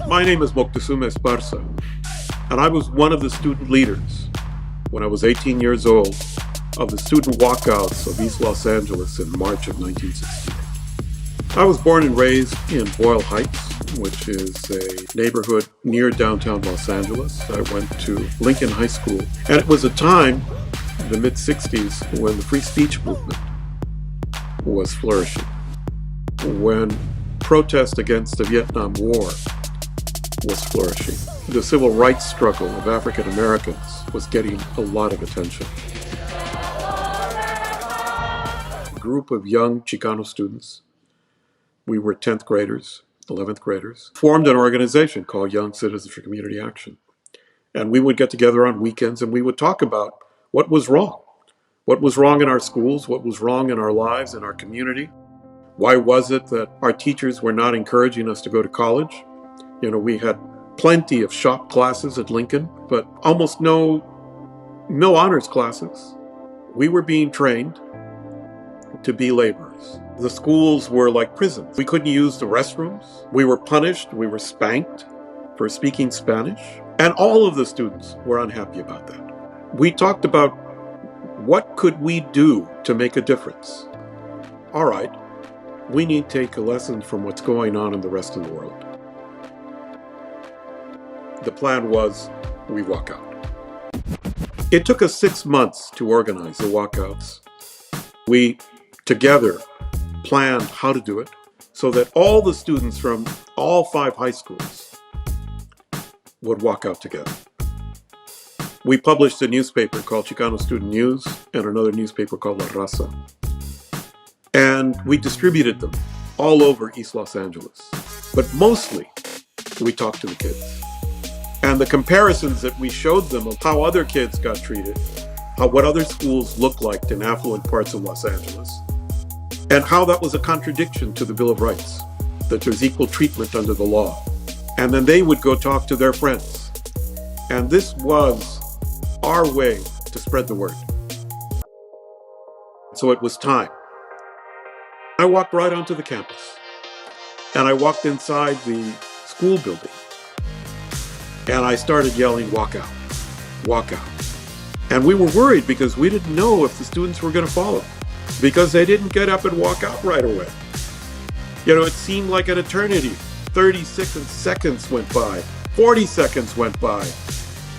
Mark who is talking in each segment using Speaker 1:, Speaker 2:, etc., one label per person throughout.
Speaker 1: My name is Moctesuma Esparza, and I was one of the student leaders when I was 18 years old of the student walkouts of East Los Angeles in March of 1968. I was born and raised in Boyle Heights, which is a neighborhood near downtown Los Angeles. I went to Lincoln High School, and it was a time, the mid-60s, when the free speech movement was flourishing, when protest against the Vietnam War was flourishing. The civil rights struggle of African Americans was getting a lot of attention. A group of young Chicano students, we were 10th graders, 11th graders, formed an organization called Young Citizens for Community Action. And we would get together on weekends and we would talk about what was wrong. What was wrong in our schools, what was wrong in our lives, in our community. Why was it that our teachers were not encouraging us to go to college? You know, we had plenty of shop classes at Lincoln, but almost no honors classes. We were being trained to be laborers. The schools were like prisons. We couldn't use the restrooms. We were punished. We were spanked for speaking Spanish. And all of the students were unhappy about that. We talked about what could we do to make a difference. All right, we need to take a lesson from what's going on in the rest of the world. The plan was, we walk out. It took us 6 months to organize the walkouts. We, together, planned how to do it so that all the students from all 5 high schools would walk out together. We published a newspaper called Chicano Student News and another newspaper called La Raza. And we distributed them all over East Los Angeles. But mostly, we talked to the kids. And the comparisons that we showed them of how other kids got treated, what other schools looked like in affluent parts of Los Angeles, and how that was a contradiction to the Bill of Rights, that there's equal treatment under the law. And then they would go talk to their friends. And this was our way to spread the word. So it was time. I walked right onto the campus, and I walked inside the school building. And I started yelling, walk out, walk out. And we were worried because we didn't know if the students were going to follow, because they didn't get up and walk out right away. You know, it seemed like an eternity. 36 seconds went by, 40 seconds went by,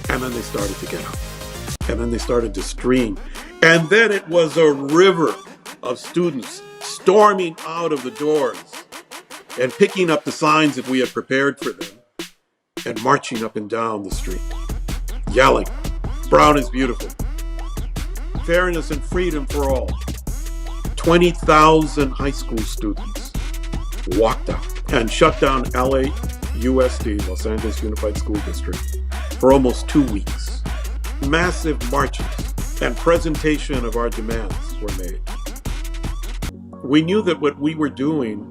Speaker 1: and then they started to get up. And then they started to stream. And then it was a river of students storming out of the doors and picking up the signs that we had prepared for them and marching up and down the street, yelling, "Brown is beautiful. Fairness and freedom for all." 20,000 high school students walked out and shut down LAUSD, Los Angeles Unified School District, for almost 2 weeks. Massive marches and presentation of our demands were made. We knew that what we were doing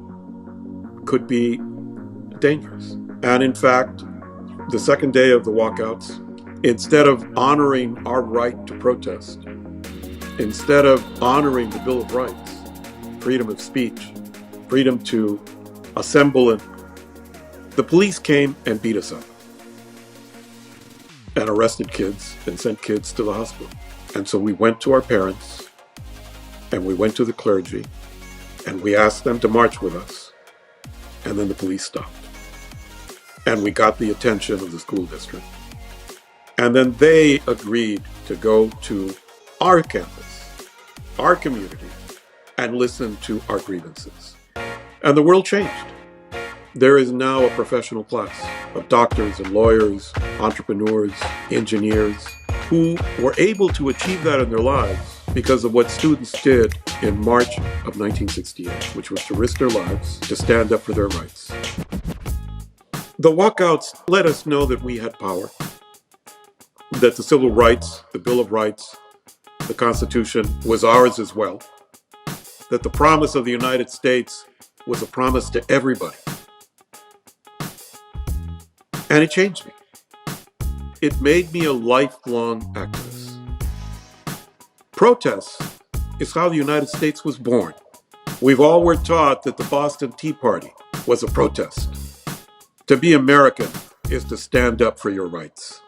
Speaker 1: could be dangerous. And in fact, the second day of the walkouts, instead of honoring our right to protest, instead of honoring the Bill of Rights, freedom of speech, freedom to assemble, and the police came and beat us up and arrested kids and sent kids to the hospital. And so we went to our parents and we went to the clergy and we asked them to march with us. And then the police stopped. And we got the attention of the school district. And then they agreed to go to our campus, our community, and listen to our grievances. And the world changed. There is now a professional class of doctors and lawyers, entrepreneurs, engineers, who were able to achieve that in their lives because of what students did in March of 1968, which was to risk their lives to stand up for their rights. The walkouts let us know that we had power, that the civil rights, the Bill of Rights, the Constitution was ours as well, that the promise of the United States was a promise to everybody. And it changed me. It made me a lifelong activist. Protest is how the United States was born. We've all were taught that the Boston Tea Party was a protest. To be American is to stand up for your rights.